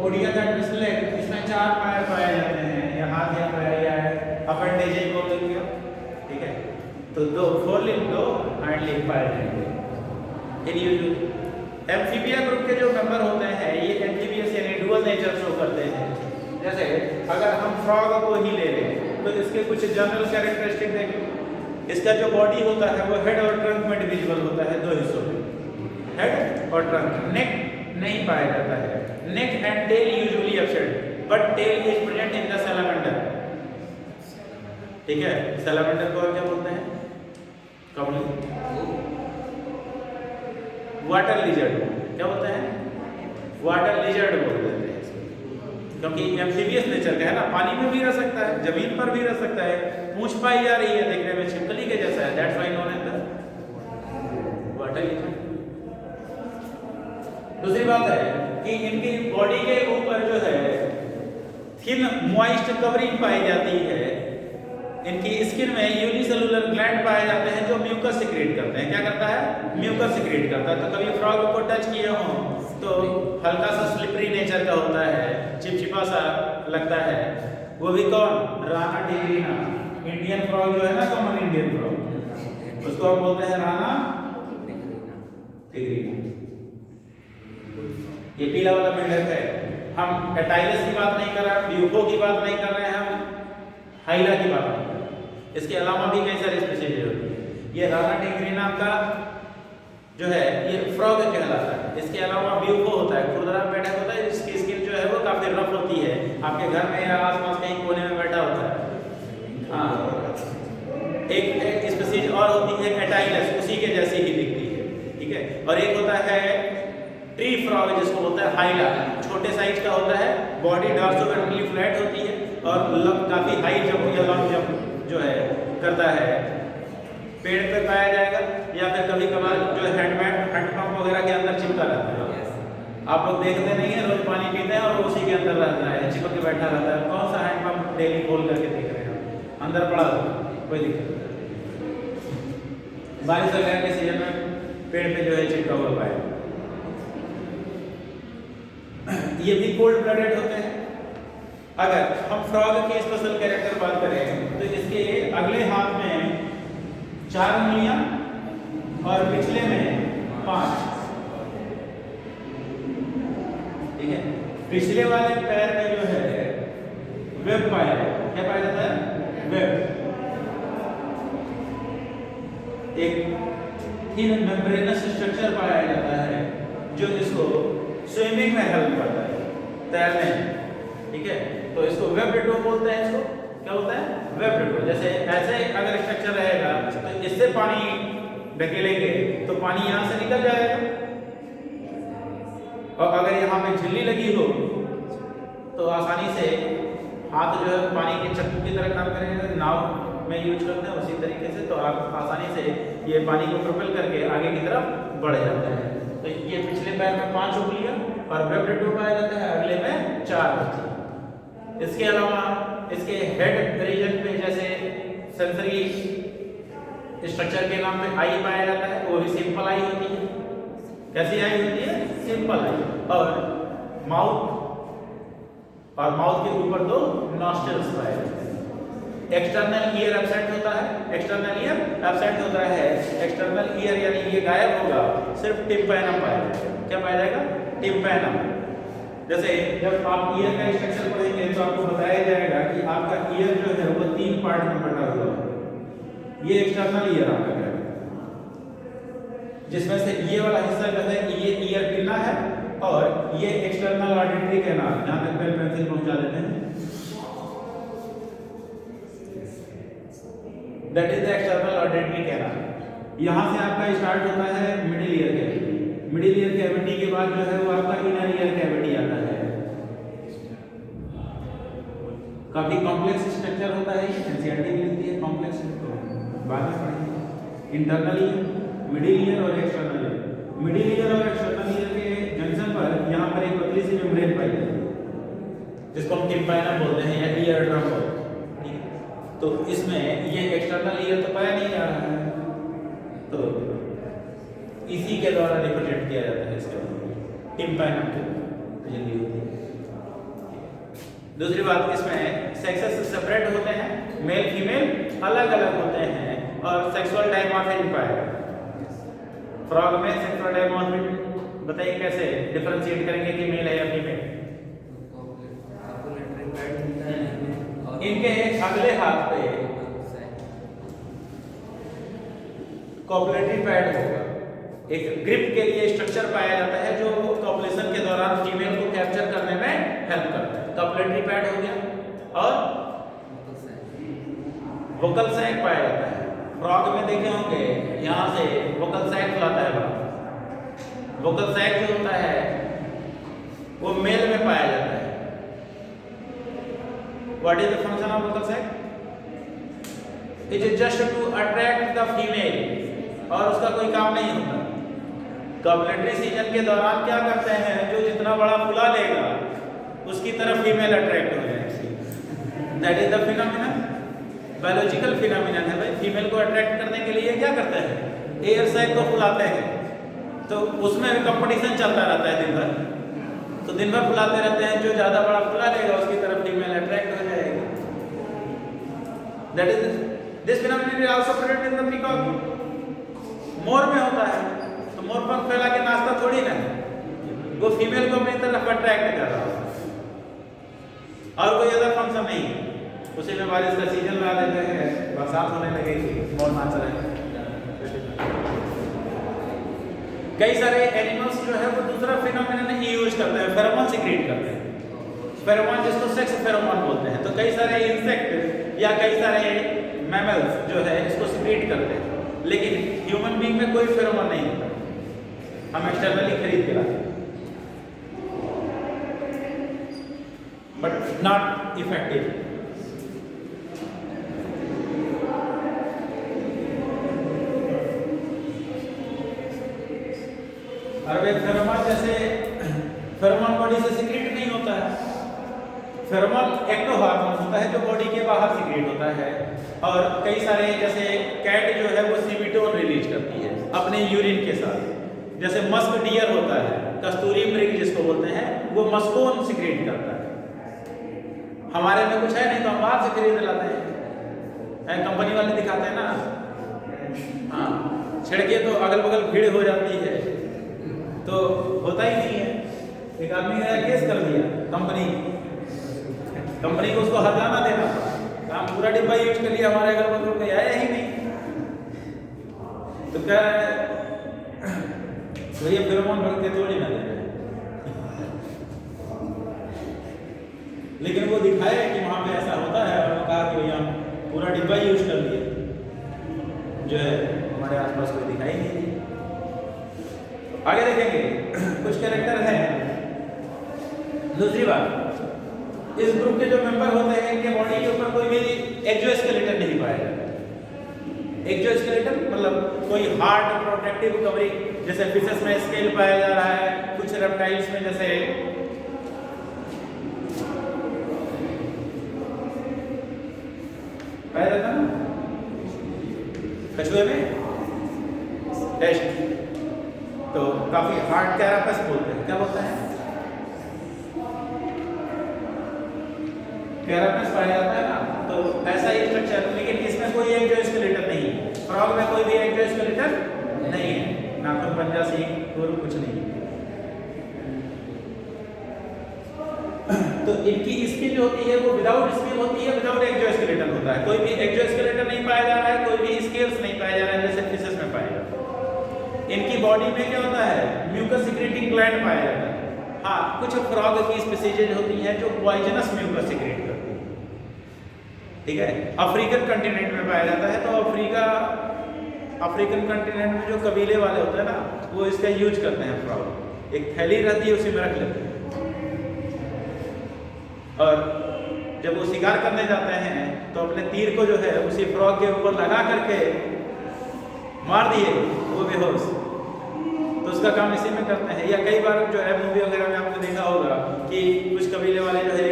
ओडिया दैट मींस लेग, इसमें 4 पैर पाए जाते हैं, या हाथ या पैर या अपेंडेज बोल देंगे, ठीक है। तो 4 लिंब, 2 हाइंड लिंब पाए जाएंगे। एम्फीबिया ग्रुप के जो मेंबर होते हैं ये एम्फीबियस यानी डुअल नेचर शो करते हैं। जैसे अगर हम फ्रॉग को ही ले लें तो इसके कुछ जनरल कैरेक्टरिस्टिक देख लो। इसका जो बॉडी होता है वो हेड और ट्रंक में डिविजिबल होता है, 2 हिस्सों में, हेड और ट्रंक। नेक नहीं पाया जाता है, neck and tail usually absent, but tail is present in the salamander, ठीक है। सैलामेंडर को और क्या बोलते हैं? कमली, वाटर लिजर्ड, क्या बोलते हैं? वाटर लिजर्ड बोल देते हैं, क्योंकि एम्फीबियस नेचर का है ना, पानी में भी रह सकता है, जमीन पर भी रह सकता है, पूंछ पाई जा रही है, देखने में छिपकली के जैसा है, that's why known as the water lizard. दूसरी बात है कि इनकी बॉडी के ऊपर जो है थिन मॉइस्ट कवरिंग पाई जाती है। इनकी स्किन में यूनिसेलुलर ग्लैंड पाए जाते हैं जो म्यूकस सिक्रेट करते हैं। क्या करता है? म्यूकस सिक्रेट करता है। तो कभी फ्रॉग को टच किए हो तो हल्का सा स्लिपरी नेचर का होता है, चिपचिपा सा लगता है, वो भी कौन? राना टिग्रीना। इंडियन फ्रॉग जो है ना, कॉमन इंडियन फ्रॉग, उसको हम बोलते हैं राना टिग्रीना। ये पीला वाला मेंढक है। हम एटाइलस की बात नहीं कर रहे हैं, ब्यूको की बात नहीं कर रहे हैं, हम हाइला की बात नहीं कर रहे हैं। इसके अलावा भी कई सारे स्पीशीज होती है। ये राना टिग्रीना का जो है ये फ्रॉग कहलाता है। इसके अलावा ब्यूको होता है, खुरदरा मेंढक होता है, जिसकी स्किन जो है वो काफी रफ होती है, आपके घर में या आसपास कहीं कोने में बैठा होता है। हाँ, एक स्पीशीज और होती है एटाइलस, उसी के जैसी ही दिखती है, ठीक है। और एक होता है ट्री फ्रॉग, जिसको बोलता है हाइला, छोटे साइज का होता है, बॉडी डॉर्सोवेंट्रली फ्लैट होती है और काफी हाई जंप या लॉन्ग जंप जो है करता है। पेड़ पे पाया जाएगा या फिर कभी कभार जो हैंडपंप वगैरह के अंदर चिपका रहता है। आप लोग देखते नहीं है, रोज पानी पीते हैं और उसी के अंदर रहता है, चिपक के बैठा रहता है। कौन सा हैंडपंप डेली खोल करके देख रहे हैं? अंदर पड़ा हो, कोई दिक्कत नहीं। बारिश वगैरह के सीजन में पेड़ पे जो है चिपका हुआ पाएगा। ये भी कोल्ड ब्लडेड होते हैं। अगर हम फ्रॉग के स्पेशल कैरेक्टर बात करें तो इसके अगले हाथ में 4 उंगलियां और पिछले में 5, ठीक है। पिछले वाले पैर में जो है वेब पाया, क्या पाया जाता है? वेब। एक थिन मेम्ब्रेनस स्ट्रक्चर पाया जाता है जो इसको स्विमिंग में हेल्प करता है, तैरने में, ठीक है। तो इसको वेब डिटो बोलते हैं। इसको क्या बोलते हैं? Web ditto. जैसे ऐसे अगर स्ट्रक्चर रहेगा तो इससे पानी ढकेलेंगे तो पानी यहाँ से निकल जाएगा, और अगर यहाँ पे झिल्ली लगी हो तो आसानी से हाथ जो है पानी के चक्कू की तरह काम करेंगे, नाव में यूज करते हैं उसी तरीके से, तो आप आसानी से ये पानी को प्रोपेल करके आगे की तरफ बढ़ जाते हैं। तो ये पिछले पैर में 5 उंगलियां और वेब डिटो पाया जाता है, अगले में 4 बची। इसके अलावा इसके हेड रीजन पे जैसे सेंसरी स्ट्रक्चर के नाम पे आई पाया जाता है, वो भी सिंपल आई होती है। कैसी आई होती है? Simple I. और माउथ के ऊपर 2 नॉस्ट्रल्स पाए जाते हैं। एक्सटर्नल ईयर एब्सेंट होता है, एक्सटर्नल ईयर एब्सेंट होता है। एक्सटर्नल ईयर यानी ये गायब होगा, सिर्फ टिम्पैनम पाया जाएगा। क्या पाया जाएगा? टिम्पैनम। जैसे जब आप ईयर का स्ट्रक्चर पढ़ेंगे तो आपको बताया जाएगा कि आपका ईयर जो है वो 3 पार्ट में बटा हुआ है। ये एक्सटर्नल ईयर आपका है, जिसमें से ये वाला हिस्सा जो है ये ईयर पिना है, और ये एक्सटर्नल ऑडिटरी कैनाल, जहां तक पेन पेंसिल पहुंचा देते हैं, that is the external auditory canal. यहां से आपका स्टार्ट होता है middle ear cavity. Middle ear cavity के बाद जो है वो आपका इनर ईयर कैविटी आता है। काफी कॉम्प्लेक्स स्ट्रक्चर होता है, ये एनसीईआरटी में लिखती है कॉम्प्लेक्स, तो बाद में पढ़ेंगे। इंटरनल ईयर, मिडिल ईयर और एक्सटर्नल ईयर। मिडिल ईयर और एक्सटर्नल ईयर के जंक्शन पर यहाँ पर एक पतली सी मेम्ब्रेन पाई जाती है जिसको हम टिम्पैना बोलते हैं या ईयर ड्रम बोलते हैं, ठीक है। तो इसमें ये एक्सटर्नल ईयर तो पाया नहीं जा रहा है, तो इसी के द्वारा रिप्रेजेंट किया जाता है इसके टिम्पैना के जल्दी होती है। दूसरी बात, इसमें सेक्सेस सेपरेट होते हैं, मेल फीमेल अलग अलग होते हैं और सेक्सुअल डायमॉर्फिज्म पाया जाता है। फ्रॉग में सेक्सुअल डायमॉर्फिज्म बताइए कैसे डिफरेंशिएट करेंगे कि मेल है या फीमेल? इनके अगले हाथ पे कॉपुलेटरी पैड होगा, एक ग्रिप के लिए स्ट्रक्चर पाया जाता है जो कॉपुलेशन के दौरान फीमेल को कैप्चर करने में हेल्प करता है। कॉपुलेटरी पैड हो गया और वोकल सैक पाया जाता है। फ्रॉग में देखे होंगे यहाँ से वोकल सैक खुलाता है बड़ा। वोकल सैक जो होता है वो मेल में पाया जाता है। What is the function of vocal sac? It is just to attract the female, और उसका कोई काम नहीं होता। कॉपुलेटरी सीजन के दौरान क्या करते हैं, जो जितना बड़ा फुला लेगा उसकी तरफ फीमेल अट्रैक्ट हो जाएगी। That is the phenomenon, biological phenomenon है भाई। फीमेल को अट्रैक्ट करने के लिए क्या करते हैं, एयर सैक को फुलाते हैं, तो उसमें भी कंपटीशन चलता रहता है दिन भर। तो दिन भर फुलाते रहते हैं, जो ज्यादा बड़ा फुला लेगा उसकी तरफ फीमेल अट्रैक्ट हो जाएगी। That is this phenomenon is also present in the peacock. मोर में होता है, तो मोर पंख फैला के नाचता थोड़ी ना, वो फीमेल को अपनी तरफ अट्रैक्ट कर रहा है और कोई अदर फंक्शन नहीं है। उसी में बारिश का सीजन ला देते हैं, बरसात होने लगेगी, मोर नाच रहे हैं। कई सारे एनिमल्स जो है वो दूसरा फिनोमेनन यूज करते हैं, फेरोमोन सीक्रेट करते हैं। फेरोमोन जिसको सेक्स फेरोमोन बोलते हैं। तो कई सारे इंसेक्ट या कई सारे मैमल्स जो है इसको सीक्रेट करते हैं, लेकिन ह्यूमन बीइंग में कोई फेरोमोन नहीं होता, हम एक्सटर्नली खरीद के लाते हैं, बट नॉट इफेक्टिव। फेरोमोन जैसे फेरोमोन बॉडी से सीक्रेट नहीं होता है। फेरोमोन एक्टोहार्मोन होता है जो बॉडी के बाहर सीक्रेट होता है। और कई सारे जैसे कैट जो है वो सीबीटोन रिलीज करती है अपने यूरिन के साथ। जैसे मस्क डियर होता है, कस्तूरी मृग जिसको बोलते हैं, वो मस्कोन सीक्रेट करता है। हमारे में कुछ है नहीं तो हम बाहर से खरीद लाते हैं, कंपनी वाले दिखाते हैं ना। हाँ, छिड़के तो अगल बगल भीड़ हो जाती है, तो होता ही नहीं है। एक आदमी ने केस कर दिया कंपनी को, उसको हर्जाना देना पड़ा, काम पूरा डिब्बा यूज कर लिया, हमारे घर में कोई आया ही नहीं। तो क्या भैया फेरोमोन भर के थोड़ी ना दे रहे, लेकिन वो दिखाया कि वहां पे ऐसा होता है और कहा कि भैया पूरा डिब्बा यूज कर लिया, जो है हमारे आसपास कोई दिखाई नहीं दी। आगे देखेंगे कुछ कैरेक्टर हैं। दूसरी बात, इस ग्रुप के जो मेंबर होते हैं इनके बॉडी के ऊपर कोई भी एक्सोस्केलेटन नहीं पाया जाता। एक्सोस्केलेटन मतलब कोई हार्ड प्रोटेक्टिव कवरिंग, जैसे फिशेस में स्केल पाया जा रहा है, कुछ रेप्टाइल्स में जैसे पाया जाता है, कछुए में टेस्ट, तो काफी हार्ड कैरापस बोलते हैं। क्या बोलते हैं? कैरापस पाया जाता है ना, तो ऐसा ही स्ट्रक्चर, लेकिन इसमें कोई एक्सोस्केलेटन नहीं है। फ्रॉग में कोई भी एक्सोस्केलेटन नहीं है, नाखून, पंजा, सींग, खुर कुछ नहीं। तो इनकी स्किन जो होती है वो विदाउट स्किन होती है, विदाउट एक्सोस्केलेटन होता है। कोई भी एक्सोस्केलेटन नहीं पाया जा रहा है, कोई भी स्केल्स नहीं पाया जा रहा है जैसे फिशेस में पाया जाता है। इनकी बॉडी में क्या होता है, म्यूकस सिक्रेटिंग ग्लैंड पाया जाता है। हाँ, कुछ फ्रॉग की स्पीसीज होती हैं जो पॉइजनस म्यूकस सिक्रेट करती है, ठीक है। अफ्रीकन कंटिनेंट में पाया जाता है, तो अफ्रीकन कंटिनेंट में जो कबीले वाले होते हैं ना, वो इसका यूज करते हैं फ्रॉग। एक थैली रहती है, उसी में रख लेते हैं। और जब वो शिकार करने जाते हैं तो अपने तीर को जो है उसी फ्रॉग के ऊपर लगा करके मार दिए वो बेहोश, तो उसका काम इसी में करते हैं। या कई बार जो है मूवी वगैरह में आपने देखा होगा कि कुछ कबीले वाले जो है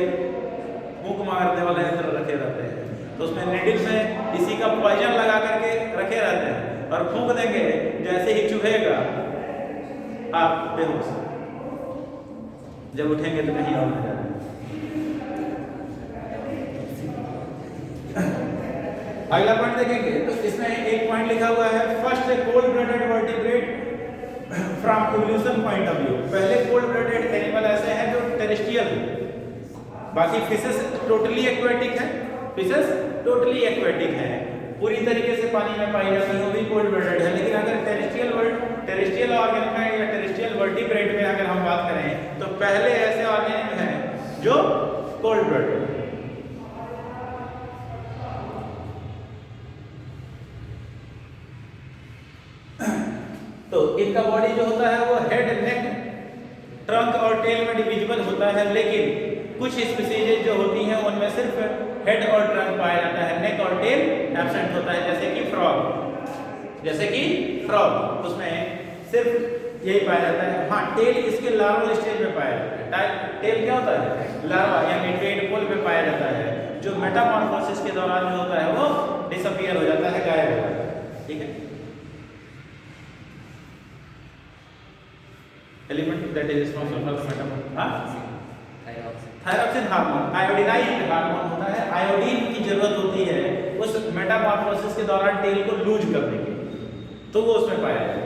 फूंक मारने वाले यंत्र रखे रहते हैं, तो उसमें निडिल में इसी का पॉइजन लगा करके रखे रहते हैं और फूंक देंगे, जैसे ही चुभेगा आप बेहोश, जब उठेंगे तो कहीं और न जाए। अगला पॉइंट देखेंगे तो इसमें एक पॉइंट लिखा हुआ है first cold blooded vertebrate from evolution point of view. पहले कोल्ड ब्लडेड एनिमल ऐसे हैं जो टेरेस्ट्रियल है, बाकी फिशेस टोटली एक्वेटिक है, फिशेस टोटली एक्वेटिक है, पूरी तरीके से पानी में पाई जाती है, वो भी कोल्ड ब्लडेड है। लेकिन अगर टेरेस्ट्रियल ऑर्गेनिज्म या टेरेस्ट्रियल वर्टिब्रेट में अगर हम बात करें तो पहले ऐसे ऑर्गेनिज्म हैं जो कोल्ड ब्लडेड है। तो इनका बॉडी जो होता है वो हेड, नेक, ट्रंक और टेल में डिविजिबल होता है, लेकिन कुछ स्पीसीज जो होती हैं उनमें सिर्फ हेड और ट्रंक पाया जाता है, नेक और टेल एब्सेंट होता है, जैसे कि फ्रॉग उसमें सिर्फ यही पाया जाता है। हाँ, टेल इसके लार्वल स्टेज में पाया जाता है। टेल क्या होता है? लार्वा यानी टेडपोल पे पाया जाता है, जो मेटामॉर्फोसिस के दौरान जो होता है वो डिसअपीयर हो जाता है, गायब हो जाता है। ठीक है, element that is responsible for the metamorphosis, thyroxine hormone, iodinised hormone होता है। आयोडीन की जरूरत होती है उस मेटामॉर्फोसिस के दौरान टेल को लूज करने के, तो वो उसमें पाया जाता है।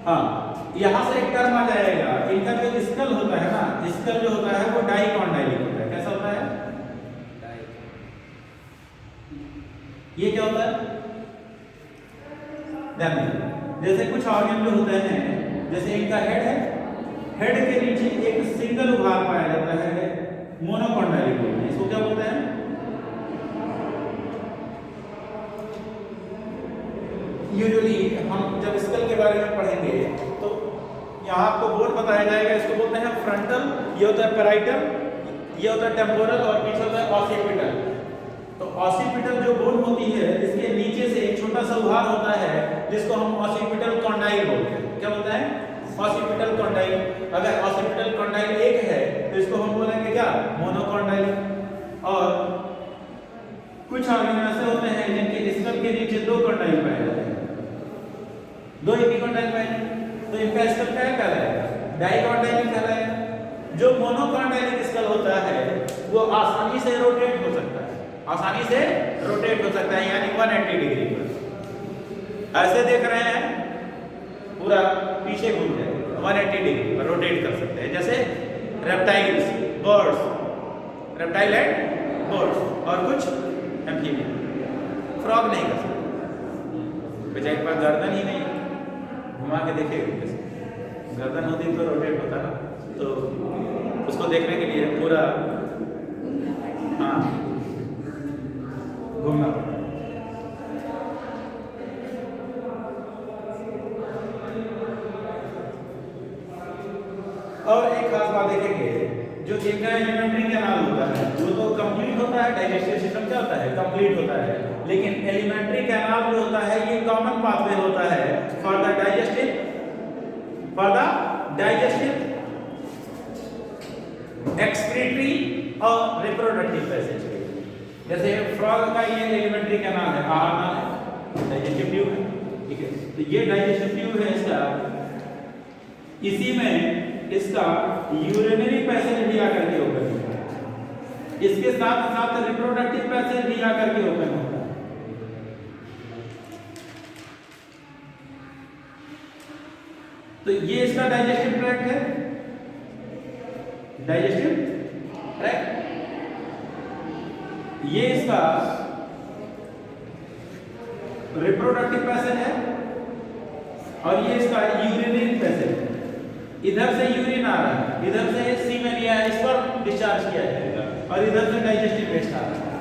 हाँ, यहाँ से एक टर्म आ जाएगा, इनका जो स्कल होता है ना, स्कल जो होता है वो डाइकॉन्डाइलिक होता है। कैसा होता है? ये क्या होता है? जैसे कुछ ऑर्गन जो होते हैं, जैसे इनका हेड है, हेड के नीचे एक सिंगल भाग पाया जाता है, मोनोकॉन्डाइलिक बोलते हैं। इसको क्या बोलते हैं? यूजुअली हम जब स्कल के बारे में पढ़ेंगे तो यहाँ आपको बोन बताया जाएगा, इसको बोलते हैं फ्रंटल, ये होता है पैराइटल, ये होता है टेम्पोरल और पीछे होता है ऑसिपिटल। तो ऑसिपिटल जो बोन होती है, इसके नीचे से एक छोटा सा उभार होता है जिसको हम ऑसिपिटल कॉन्डाइल बोलते हैं। क्या बोलते हैं? Occipital condyle. अगर ऑसिपिटल कॉन्डाइल एक है तो इसको हम बोलेंगे क्या? मोनोकॉन्डाइल। और कुछ ऑर्गन ऐसे होते हैं जिनके स्कल के नीचे दो कॉन्डाइल पाए जाते हैं, दो एपिकॉन्डाइल पाए जाते हैं, तो इनका स्कल क्या कहलाएगा? डाइकॉन्डाइल कहलाएगा। जो मोनोकॉन्डाइलिक स्कल होता है वो आसानी से रोटेट हो सकता है, आसानी से रोटेट हो सकता है, यानी 180 डिग्री पर। ऐसे देख रहे हैं, पूरा पीछे घूम जाएगा, 180 डिग्री पर रोटेट कर सकते हैं, जैसे reptiles, birds, reptile and birds, और कुछ एम्फीबियन। फ्रॉग नहीं कर सकते, बेचारे के पास गर्दन ही नहीं, घुमा के देखेगा कैसे? गर्दन होती तो रोटेट होता ना, तो उसको देखने के लिए पूरा हाँ घूमना पड़ता है। और एक खास बात देखेंगे, जो इनका एलिमेंट्री कैनाल होता है वो तो कंप्लीट होता है, डाइजेस्टिव सिस्टम क्या होता है? कंप्लीट होता है, लेकिन एलिमेंट्री कैनाल जो होता है ये कॉमन पाथवे होता है फॉर द डाइजेस्टिव एक्सक्रीटरी और रिप्रोडक्टिव पैसेज। जैसे फ्रॉग का ये एलिमेंट्री कैनाल है, आहार नाल है, डाइजेस्टिव ट्यूब है, ठीक है, तो ये डाइजेस्टिव ट्यूब है इसका, इसी में इसका यूरिनरी पैसेज भी आकर के ओपन होता है, इसके साथ साथ रिप्रोडक्टिव पैसेज भी आकर के ओपन होता है। तो ये इसका डाइजेस्टिव ट्रैक्ट है, डाइजेस्टिव ट्रैक्ट, ये इसका रिप्रोडक्टिव पैसेज है, और ये इसका यूरिनरी पैसेज है। इधर से यूरिन आ रहा है, इधर से सीमेन या स्पर्म डिस्चार्ज किया जाएगा, और इधर से डाइजेस्टिव वेस्ट आ रहा है।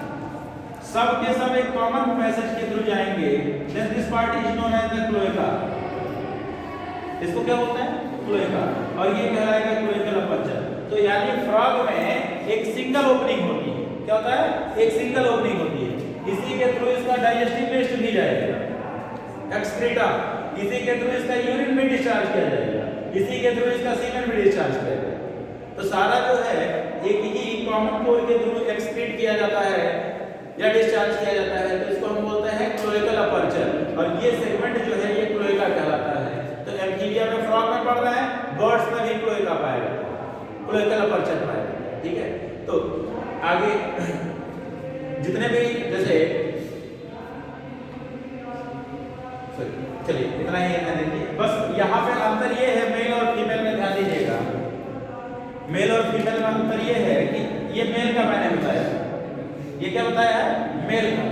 सब के सब एक कॉमन पैसेज के थ्रू जाएंगे। Then this part is known as the cloaca. इसको क्या बोलते हैं? क्लोएका, और ये कहलाएगा क्लोएकल अपर्चर। तो यानी फ्रॉग में एक सिंगल ओपनिंग होती है। क्या होता है? एक सिंगल ओपनिंग होती है। इसी के थ्रू इसका डाइजेस्टिव वेस्ट भी जाएगा, एक्सक्रीटा, इसी के थ्रू इसका यूरिन भी डिस्चार्ज किया जाएगा, इसी के थ्रू इसका सीमेन भी डिस्चार्ज किया जाएगा। तो सारा जो है एक ही कॉमन पोर के थ्रू एक्सक्रीट किया जाता है या डिस्चार्ज किया जाता है, तो इसको हम बोलते हैं क्लोएकल अपर्चर। और ये सेगमेंट जो है ये क्लोएका कहलाता है। तो एम्फीबिया में, फ्रॉग में पढ़ रहे हैं, बर्ड्स में भी क्लोएका पाया जाता है, क्लोएकल अपर्चर पाया जाता है। ठीक है, तो आगे जितने भी, जैसे चलिए इतना ही ध्यान दीजिए, बस यहाँ पे अंतर ये है मेल और फीमेल में, ध्यान दीजिएगा। मेल और फीमेल में अंतर ये है कि ये मेल का मैंने बताया, ये क्या बताया है? मेल का।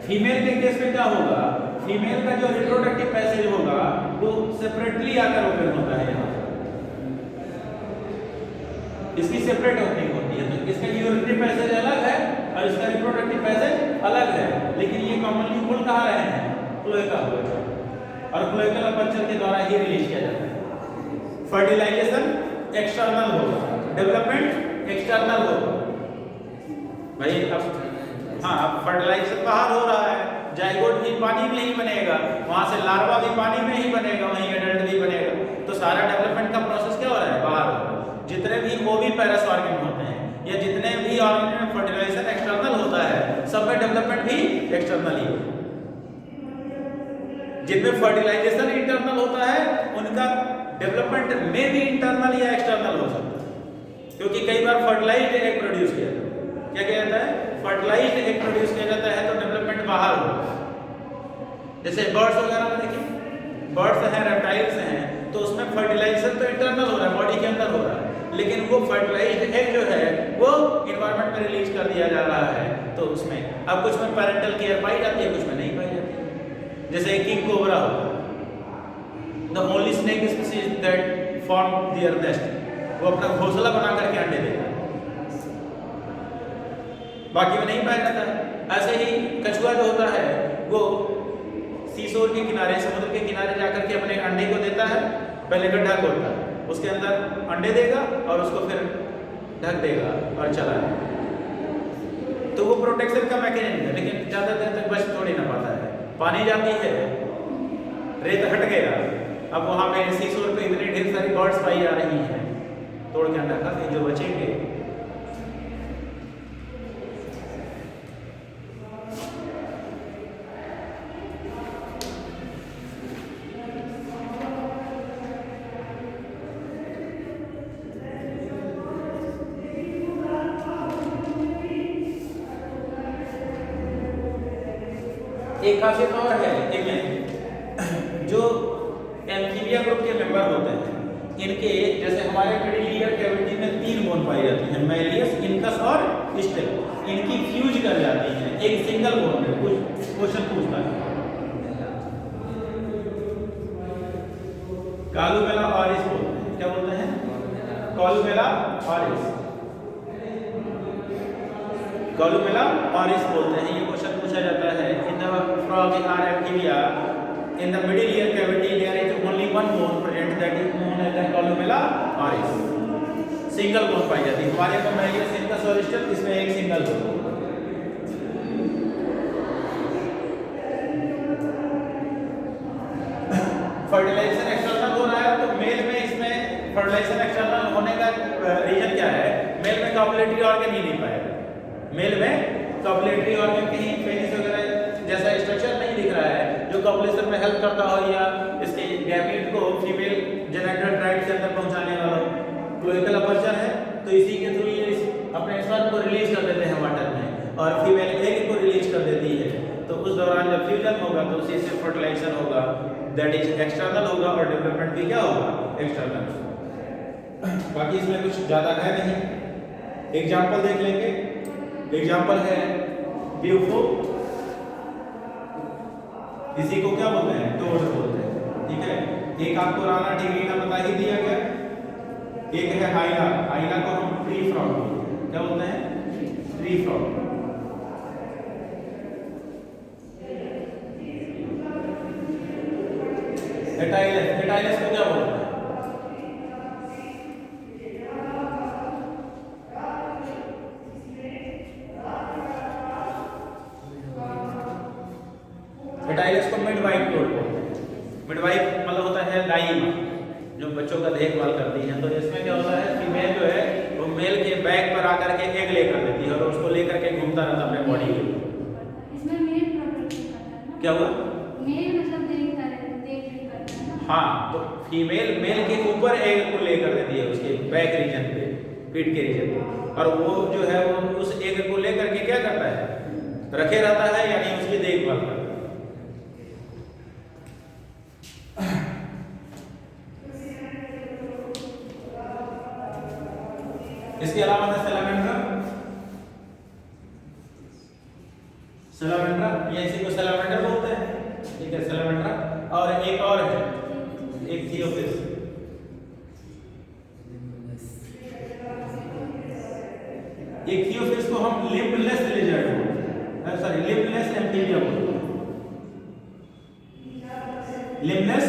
फीमेल के केस में क्या होगा? फीमेल का जो रिप्रोडक्टिव पैसेज होगा वो सेपरेटली आकर ओपन होता है। यहाँ इसकी सेपरेट ओपनिंग होती है, तो इसका यूरिनरी पैसेज अलग है और इसका रिप्रोडक्टिव पैसेज अलग है, लेकिन ये कॉमनली खोल कहाँ रहे हैं? क्लोएका अपर्चर, और क्लोएकल अपर्चर के द्वारा ही रिलीज किया जाता है। फर्टिलाइजेशन एक्सटर्नल होगा, डेवलपमेंट एक्सटर्नल होगा। भाई अब हाँ, अब फर्टिलाइजेशन बाहर हो रहा है, जाइगोट भी पानी में ही बनेगा, वहां से लार्वा भी पानी में ही बनेगा, वहीं एडल्ट भी बनेगा। तो सारा डेवलपमेंट का प्रोसेस क्या हो रहा है? बाहर हो रहा है। जितने भी ओवी पैरस ऑर्गन होते हैं या जितने भी ऑर्गन में फर्टिलाइजेशन एक्सटर्नल होता है, सब में डेवलपमेंट भी एक्सटर्नल ही होता है। जिनमें फर्टिलाइजेशन इंटरनल होता है उनका डेवलपमेंट में भी इंटरनल या एक्सटर्नल हो सकता है, क्योंकि कई बार फर्टिलाइज्ड एग प्रोड्यूस किया जाता है। क्या किया जाता है? फर्टिलाइज्ड एग प्रोड्यूस किया जाता है, तो डेवलपमेंट बाहर होता है। जैसे बर्ड्स वगैरह में देखिए, बर्ड्स हैं, रेप्टाइल्स हैं, तो उसमें फर्टिलाइजेशन तो इंटरनल हो रहा है, बॉडी के अंदर हो रहा है, लेकिन वो फर्टिलाइज्ड एग जो है वो इन्वायरमेंट में रिलीज कर दिया जा रहा है। तो उसमें अब कुछ में पैरेंटल केयर पाई जाती है, कुछ में नहीं पाई जाती है। जैसे किंग कोबरा होता है, the only snake species that form there nest, वो अपना घोंसला बना करके अंडे देता है, बाकी में नहीं पाया जाता है। ऐसे ही कछुआ जो होता है वो सीशोर के किनारे, समुद्र के किनारे जाकर के अपने अंडे को देता है, पहले गड्ढा खोदता है, उसके अंदर अंडे देगा और उसको फिर ढक देगा और चला है। तो वो प्रोटेक्शन का मैकेनिज्म है, लेकिन ज़्यादा देर तक बच थोड़ी ना पाता है। पानी जाती है, रेत हट गया, अब वहाँ पे सीशोर पे इतनी ढेर सारी बर्ड्स पाई जा रही हैं, तोड़ के अंडा खाते हैं, जो बचेंगे। एक खासियत और है इनमें, जो एम्फीबिया ग्रुप के मेंबर होते हैं, इनके जैसे हमारे मिडिल ईयर कैविटी में 3 बोन पाई जाती हैं, मैलियस, इनकस और स्टेल। इनकी फ्यूज कर जाती हैं एक सिंगल बोन में। कुछ क्वेश्चन पूछता है, कॉलुमेला ऑरिस बोलते हैं। क्या बोलते हैं? कॉलुमेला ऑरिस, कॉलुमेला ऑरिस बोलते हैं। ये क्वेश्चन पूछा जाता है। In the frog or amphibia, in the middle ear cavity there is only one bone present, that is known as the columella auris. Single bone पाई जाती है। हमारे को मैलियस, इनकस और स्टेल, इसमें एक सिंगल बोन। फर्टिलाइजेशन एक्सटर्नल हो रहा है, तो मेल में इसमें फर्टिलाइजेशन एक्सटर्नल होने का रीजन क्या है? मेल में कॉपुलेटरी ऑर्गन ही नहीं पाएगा। मेल में कॉपुलेटरी ऑर्गन कहीं पेनिस वगैरह जैसा स्ट्रक्चर नहीं दिख रहा है जो कॉपुलेशन में हेल्प करता हो या इसके गैमेट को फीमेल जेनिटल ट्रैक्ट के अंदर पहुंचाने वाला क्लोएकल अपर्चर है। तो इसी के थ्रू ये अपने स्पर्म को रिलीज कर देते हैं वाटर में और फीमेल एग को रिलीज कर देती है। तो उस दौरान जब फ्यूजन होगा तो उसी से फर्टिलाइजेशन होगा, दैट इज एक्सटर्नल होगा, और डेवलपमेंट भी क्या होगा? एक्सटर्नल। बाकी इसमें कुछ ज़्यादा है नहीं। एग्जाम्पल देख लेंगे। एग्जाम्पल है ब्यूफो, इसी को क्या बोलते हैं? टोड बोलते हैं। ठीक है, एक आपको राना टिग्रीना बता ही दिया गया, एक है हाइना। हाइना को हम ट्री फ्रॉग बोलते हैं। क्या बोलते हैं? Tree frog. एटाइलस, हेटाइलस को क्या बोलते हैं? हेटाइलस को मिडवाइफ बोलते हैं। मिडवाइफ मतलब होता है दाई माँ, जो बच्चों का देखभाल करती है। तो इसमें क्या होता है, फीमेल जो है वो मेल के बैक पर आकर के एग लेकर देती है और उसको लेकर के घूमता रहता है अपने बॉडी के। इसमें मेल प्रोडक्शन करता है ना? क्या हुआ? मेल मतलब देखता है, देख करता है ना? हाँ, तो फीमेल मेल के ऊपर एग को लेकर देती है उसके बैक रीजन पे, पीठ के रीजन पे, और वो जो है वो उस एग को लेकर के क्या करता है, रखे रहता है, यानी उसकी देखभाल करता है। इसके अलावा सैलामेंड्रा, ये इसी को सैलामेंडर बोलते हैं, ठीक है, सैलामेंड्रा। और एक और है, एक थियोफिस। एक थियोफिस को हम लिम्बलेस लिजर्ड बोलते हैं, सॉरी लिम्बलेस एम्फीबिया बोलते हैं, लिम्बलेस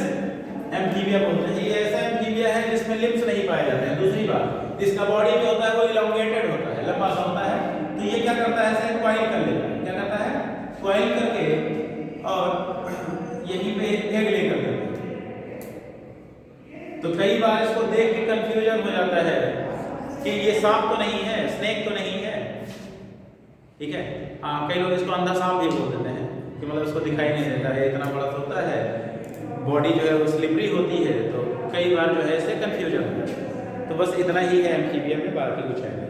एम्फीबिया बोलते हैं। ये ऐसा एम्फीबिया है जिसमें लिम्स नहीं पाए जाते हैं। दूसरी बात, इसका बॉडी जो होता है वो इलोंगेटेड होता है, लंबा सा होता है। तो ये क्या करता है, ऐसे कॉइल कर लेता है, क्या करता है, कॉइल करके और यहीं पे एग लेकर देता है। तो कई बार इसको देख के कंफ्यूजन हो जाता है कि ये सांप तो नहीं है, स्नेक तो नहीं है, ठीक है। हाँ, कई लोग इसको अंधा सांप भी बोल देते हैं कि मतलब इसको दिखाई नहीं देता है, इतना बड़ा होता है, बॉडी जो है वो स्लिपरी होती है। तो कई बार जो है इससे कंफ्यूजन हो जाता है। तो बस इतना ही है एम्फीबिया में, बाकी कुछ है नहीं।